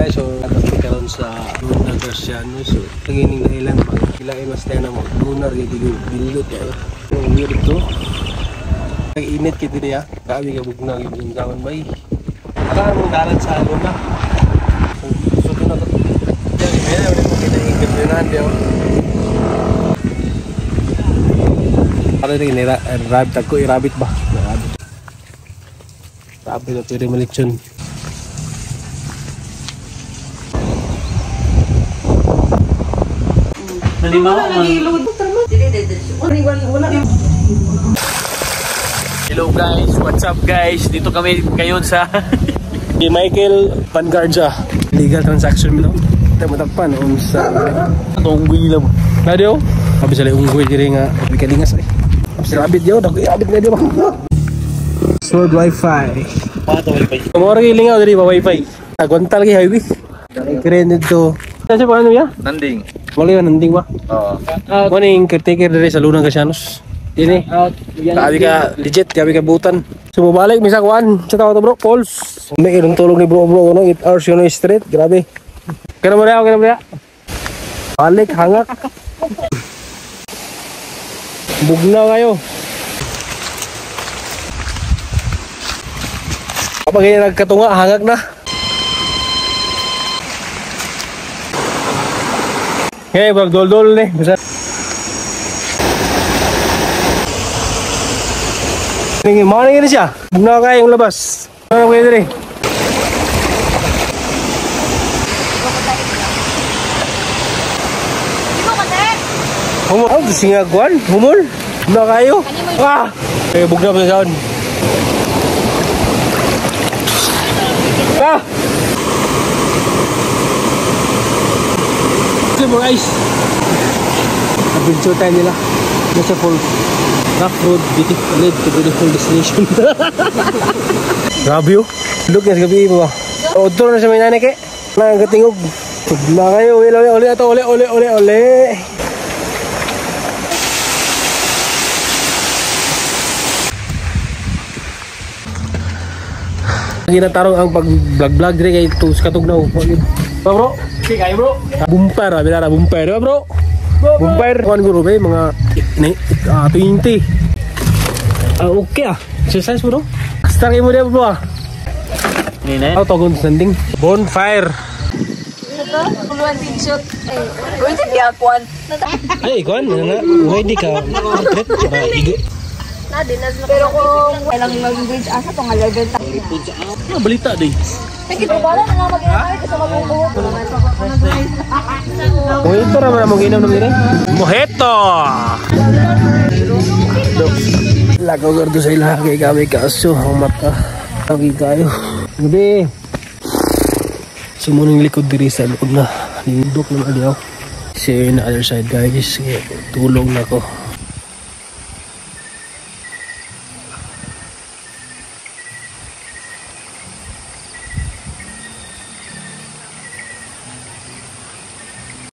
guys, so natapos karon sa Luna Garciano. So nagining dahilan pag kilain mas tayo na mo lunar yung bilot ya. So weird to. Nag-init kita niya. Kami ka bugnag yung gawin bay. Akaan mong dalan sa Luna. So ito na to. Yan, ulit mo kinahingkip yun natin yun. Ano rin, rabbit ako, i-rabbit ba? Rabbit na pwede malitsyon. Hello guys, what's up guys? Dito kami ngayon sa Michael Vanguardia. Legal transaction mo lang. Tayo matakpan sa unggoy lang. Nadio? Sabi sa unggoy diri nga bikalingas ay. Sa rabbit yo, dako rabbit na di ba? Sword Wi-Fi. Pato wifi. Kumora gilingaw diri ba Wi-Fi. Agwantal gi highway. Keren dito. Kasi pa ano ya? Nanding. Wala yan, nanding ba? Oo. Kuning caretaker diri sa Luna Garcianos. Dini. Kabi ka legit, kabi ka butan. Sumubalik misa kuan. Sa tawo to bro, Pauls. May irong tulong ni bro no, 8 hours yun straight. Grabe. Kaya mo rin. Balik, hangak. Bugnaw kayo. Kapag ganyan nagkatunga, hangak na. Ngayon, bro, dol-dol ni. Bisa. Mga nangyari siya. Bugnaw kayo yung labas. Ano kayo diri? Humul. Oh, singaguan. Humul. Bugnaw kayo. Ah! Eh, bugnaw pa sa sound. Ah! Ito mga guys. Adventure time nila. Nasa full rough road. Lead to beautiful destination. Grabe yun. Look yan sa gabi mo ba? Outdoor na sa may nanik eh. Nagatingog. Bugnaw kayo. Uli ato. Uli. Ginatarong ang pag-vlog rin kay ito sa katugnaw. Pa bro? Okay kayo bro? Bumper, binara bumper. Diba bro? Bumper. Kuhan guro ba mga 20. Okay ah. Exercise bro? Start kayo mo diba bro ah? Nina? Ako togon sanding. Bonfire. Ito? Puluhan din shoot. Ay, hindi akuan. Ay, kuhan. Ready ka. Complete para igo. Pero kung kailang mag-bridge asa itong level tayo. Ano balita din? Ito ba lang nga mag-inay kasi mag-ubuhot. Mojito naman ang mag-inom ng gini. Mojito! Lagaw gardo sa ilaha kay kami kaso. Ang mata. Lagi kayo. Gabi. Sumunong likod diri sa likod na. Lindok naman diyaw. Share na other side guys. Tulong na ko.